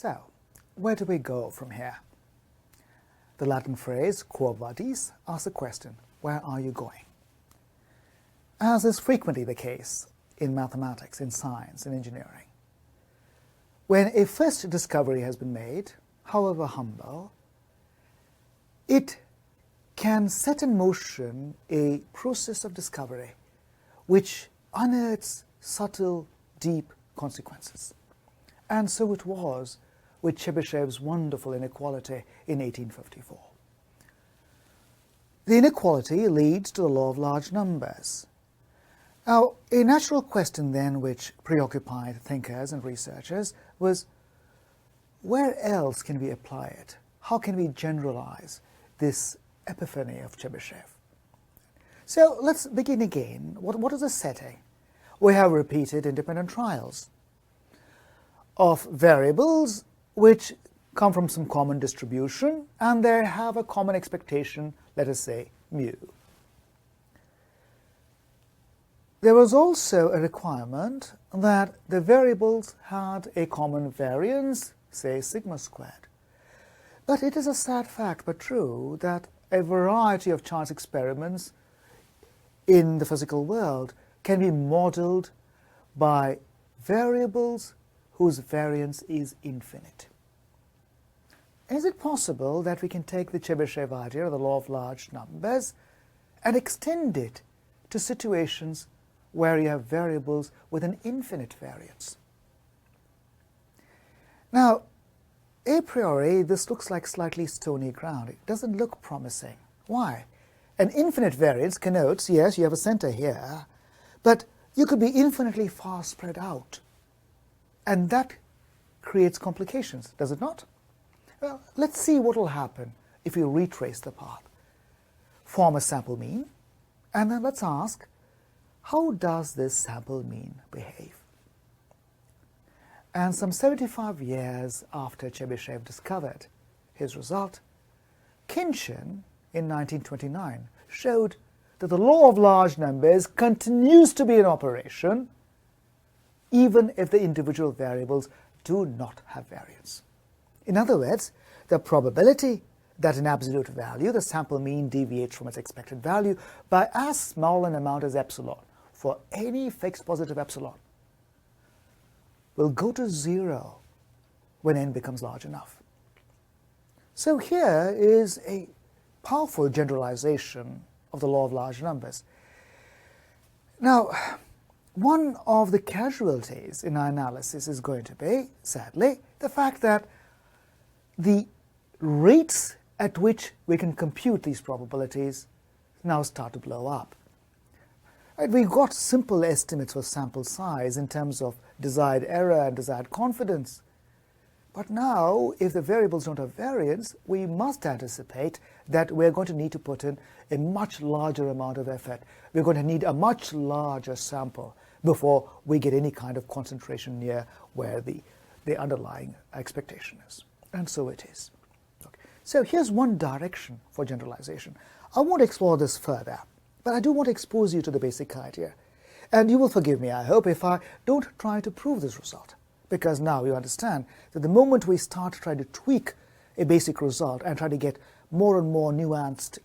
So, where do we go from here? The Latin phrase quo vadis asks the question, where are you going? As is frequently the case in mathematics, in science, in engineering, when a first discovery has been made, however humble, it can set in motion a process of discovery which unearths subtle, deep consequences. And so it was with Chebyshev's wonderful inequality in 1854. The inequality leads to the law of large numbers. Now, a natural question then which preoccupied thinkers and researchers was, where else can we apply it? How can we generalize this epiphany of Chebyshev? So let's begin again. What is the setting? We have repeated independent trials of variables which come from some common distribution, and they have a common expectation, let us say, mu. There was also a requirement that the variables had a common variance, say sigma squared. But it is a sad fact, but true, that a variety of chance experiments in the physical world can be modeled by variables whose variance is infinite. Is it possible that we can take the Chebyshev idea of the law of large numbers and extend it to situations where you have variables with an infinite variance? Now, a priori, this looks like slightly stony ground. It doesn't look promising. Why? An infinite variance connotes, yes, you have a center here, but you could be infinitely far spread out. And that creates complications, does it not? Well, let's see what will happen if we retrace the path. Form a sample mean, and then let's ask, how does this sample mean behave? And some 75 years after Chebyshev discovered his result, Khinchin, in 1929, showed that the law of large numbers continues to be in operation even if the individual variables do not have variance. In other words, the probability that in absolute value the sample mean deviates from its expected value by as small an amount as epsilon for any fixed positive epsilon will go to zero when n becomes large enough. So here is a powerful generalization of the law of large numbers. Now, one of the casualties in our analysis is going to be, sadly, the fact that the rates at which we can compute these probabilities now start to blow up. We've got simple estimates for sample size in terms of desired error and desired confidence. But now, if the variables don't have variance, we must anticipate that we're going to need to put in a much larger amount of effort. We're going to need a much larger sample before we get any kind of concentration near where the underlying expectation is. And so it is. Okay. So here's one direction for generalization. I won't explore this further, but I do want to expose you to the basic idea. And you will forgive me, I hope, if I don't try to prove this result, because now you understand that the moment we start trying to tweak a basic result and try to get more and more nuanced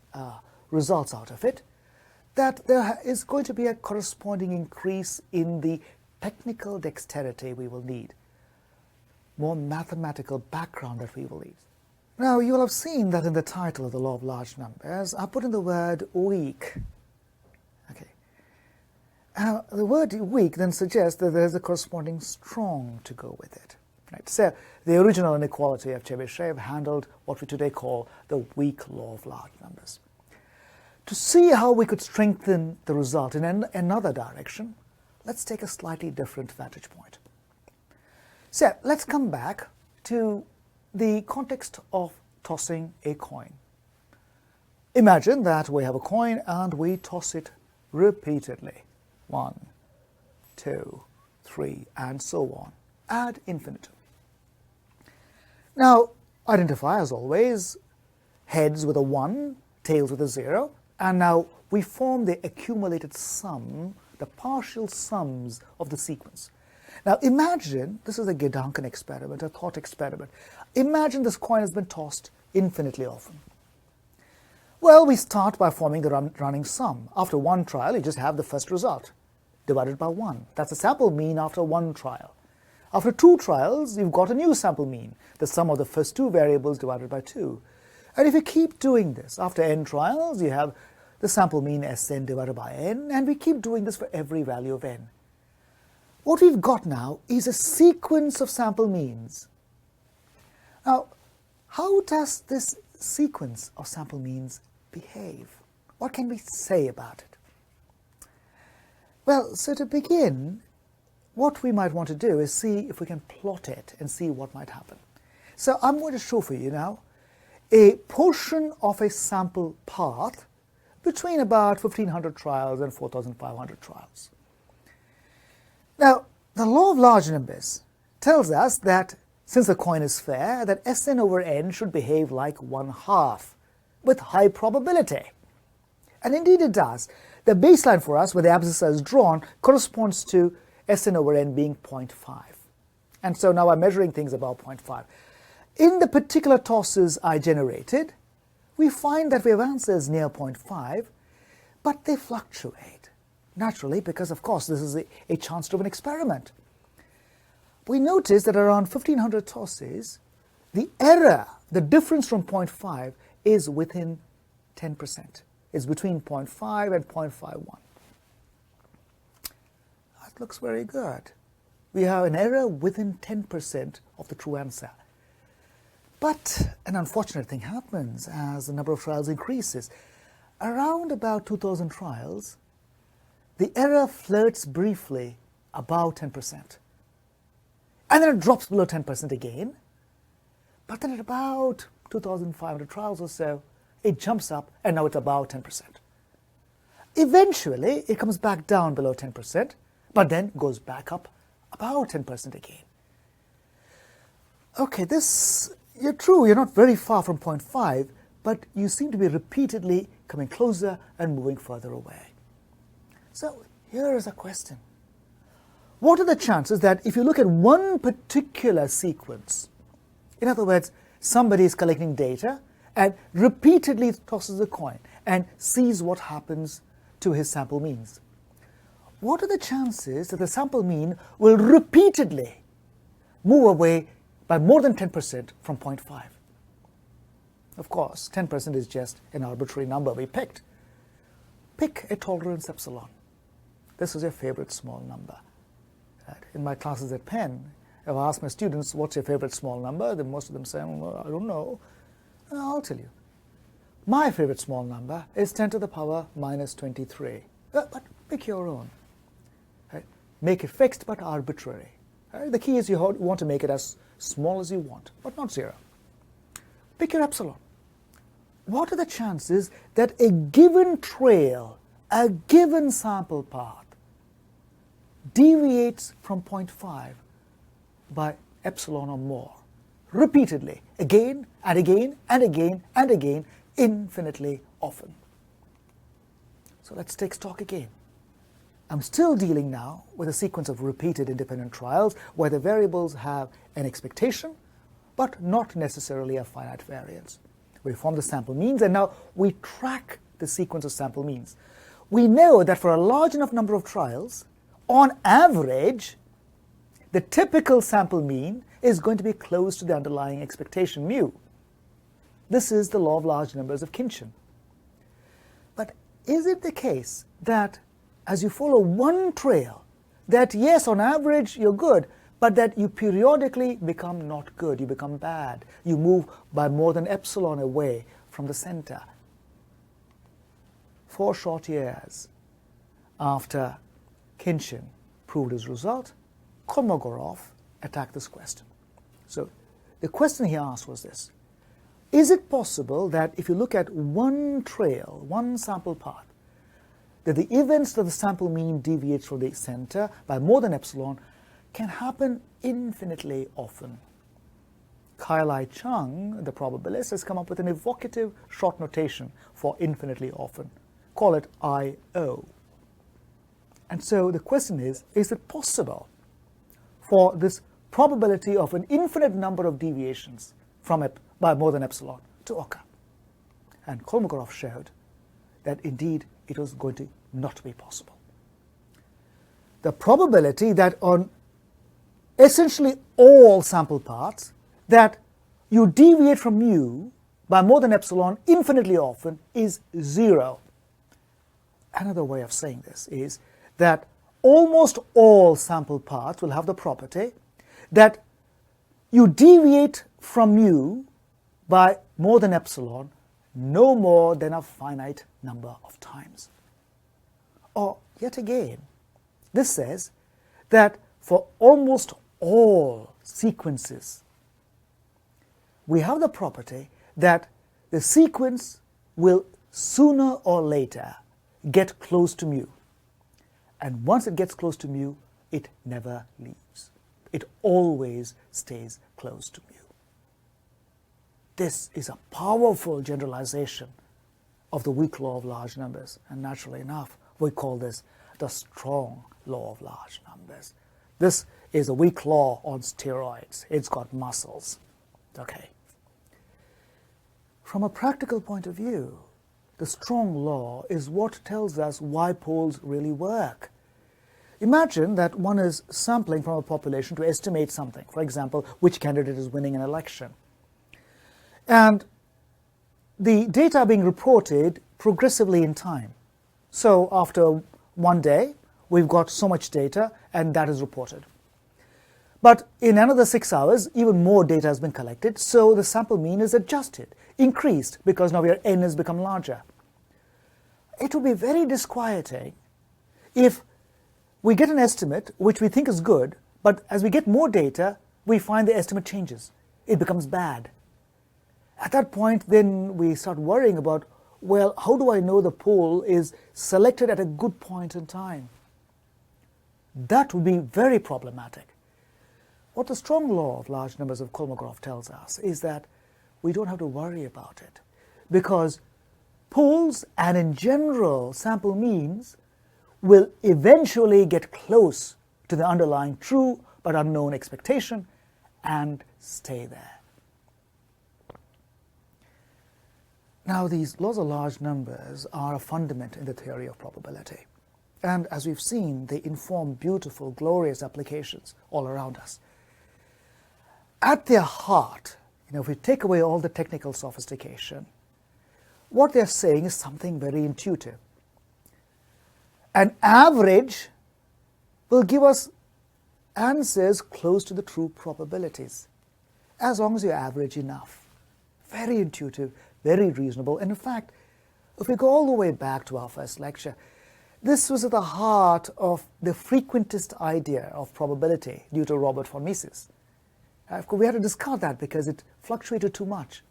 results out of it, that there is going to be a corresponding increase in the technical dexterity we will need, more mathematical background that we will need. Now, you will have seen that in the title of the law of large numbers, I put in the word weak. Okay. The word weak then suggests that there's a corresponding strong to go with it. Right? So the original inequality of Chebyshev handled what we today call the weak law of large numbers. To see how we could strengthen the result in another direction, let's take a slightly different vantage point. So let's come back to the context of tossing a coin. Imagine that we have a coin and we toss it repeatedly. 1, 2, 3, and so on, ad infinitum. Now, identify, as always, heads with a 1, tails with a 0, and now we form the accumulated sum, the partial sums of the sequence. Now imagine, this is a duncan experiment, a thought experiment. Imagine this coin has been tossed infinitely often. Well, we start by forming the running sum. After one trial, you just have the first result, divided by 1. That's the sample mean after one trial. After 2 trials, you've got a new sample mean, the sum of the first 2 variables divided by 2. And if you keep doing this, after n trials, you have the sample mean Sn divided by n, and we keep doing this for every value of n. What we've got now is a sequence of sample means. Now, how does this sequence of sample means behave? What can we say about it? Well, so to begin, what we might want to do is see if we can plot it and see what might happen. So I'm going to show for you now a portion of a sample path between about 1,500 trials and 4,500 trials. Now, the law of large numbers tells us that since the coin is fair, that Sn over n should behave like 1/2 with high probability. And indeed it does. The baseline for us, where the abscissa is drawn, corresponds to Sn over n being 0.5. And so now I'm measuring things about 0.5. In the particular tosses I generated, we find that we have answers near 0.5, but they fluctuate. Naturally, because of course this is a chance-driven experiment. We notice that around 1,500 tosses, the error, the difference from 0.5, is within 10%. It's between 0.5 and 0.51. That looks very good. We have an error within 10% of the true answer. But an unfortunate thing happens as the number of trials increases. Around about 2,000 trials, the error flirts briefly above 10%. And then it drops below 10% again. But then at about 2,500 trials or so, it jumps up and now it's above 10%. Eventually, it comes back down below 10%, but then goes back up about 10% again. Okay, you're true, you're not very far from 0.5, but you seem to be repeatedly coming closer and moving further away. So here is a question. What are the chances that if you look at one particular sequence, in other words, somebody is collecting data and repeatedly tosses a coin and sees what happens to his sample means, what are the chances that the sample mean will repeatedly move away by more than 10% from 0.5? Of course, 10% is just an arbitrary number we picked. Pick a tolerance epsilon. This is your favorite small number. In my classes at Penn, if I ask my students, what's your favorite small number? Then most of them say, well, I don't know. I'll tell you. My favorite small number is 10 to the power minus 23. But pick your own. Right? Make it fixed but arbitrary. Right? The key is you want to make it as small as you want, but not 0. Pick your epsilon. What are the chances that a given trail, a given sample path, deviates from 0.5 by epsilon or more, repeatedly, again and again and again and again, infinitely often? So let's take stock again. I'm still dealing now with a sequence of repeated independent trials where the variables have an expectation, but not necessarily a finite variance. We form the sample means, and now we track the sequence of sample means. We know that for a large enough number of trials, on average, the typical sample mean is going to be close to the underlying expectation mu. This is the law of large numbers of Khinchin. But is it the case that as you follow one trail, that yes, on average you're good, but that you periodically become not good, you become bad, you move by more than epsilon away from the center? 4 short years after Khinchin proved his result, Kolmogorov attacked this question. So the question he asked was this: is it possible that if you look at one trail, one sample path, that the events that the sample mean deviates from the center by more than epsilon can happen infinitely often? Kai-Lai Chung, the probabilist, has come up with an evocative short notation for infinitely often. Call it I-O. And so the question is it possible for this probability of an infinite number of deviations from it by more than epsilon to occur. And Kolmogorov showed that indeed it was going to not be possible. The probability that on essentially all sample parts that you deviate from mu by more than epsilon infinitely often is 0. Another way of saying this is that almost all sample parts will have the property that you deviate from mu by more than epsilon no more than a finite number of times. Or yet again, this says that for almost all sequences, we have the property that the sequence will sooner or later get close to mu. And once it gets close to mu, it never leaves. It always stays close to mu. This is a powerful generalization of the weak law of large numbers. And naturally enough, we call this the strong law of large numbers. This is a weak law on steroids. It's got muscles. Okay. From a practical point of view, the strong law is what tells us why polls really work. Imagine that one is sampling from a population to estimate something, for example, which candidate is winning an election. And the data are being reported progressively in time. So after one day, we've got so much data, and that is reported. But in another 6 hours, even more data has been collected, so the sample mean is adjusted, increased, because now your n has become larger. It would be very disquieting if we get an estimate which we think is good, but as we get more data, we find the estimate changes. It becomes bad. At that point, then we start worrying about, well, how do I know the poll is selected at a good point in time? That would be very problematic. What the strong law of large numbers of Kolmogorov tells us is that we don't have to worry about it, because polls and in general sample means will eventually get close to the underlying true but unknown expectation and stay there. Now, these laws of large numbers are a fundament in the theory of probability. And as we've seen, they inform beautiful, glorious applications all around us. At their heart, if we take away all the technical sophistication, what they're saying is something very intuitive. An average will give us answers close to the true probabilities, as long as you average enough. Very intuitive, very reasonable. And in fact, if we go all the way back to our first lecture, this was at the heart of the frequentist idea of probability due to Robert von Mises. Of course, we had to discard that because it fluctuated too much.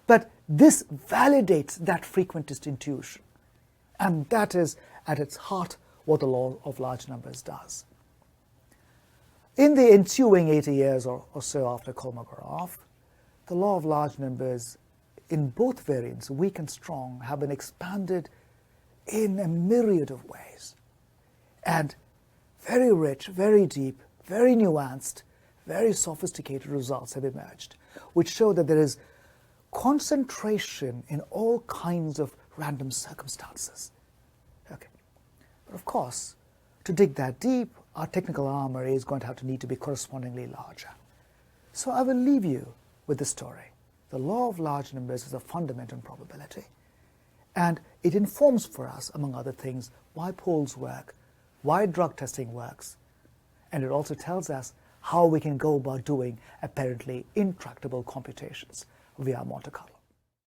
But this validates that frequentist intuition. And that is, at its heart, what the law of large numbers does. In the ensuing 80 years or so after Kolmogorov, the law of large numbers in both variants, weak and strong, have been expanded in a myriad of ways. And very rich, very deep, very nuanced, very sophisticated results have emerged, which show that there is concentration in all kinds of random circumstances. Okay. But of course, to dig that deep, our technical armory is going to have to need to be correspondingly larger. So I will leave you with this story. The law of large numbers is a fundament in probability. And it informs for us, among other things, why polls work, why drug testing works. And it also tells us how we can go about doing apparently intractable computations via Monte Carlo.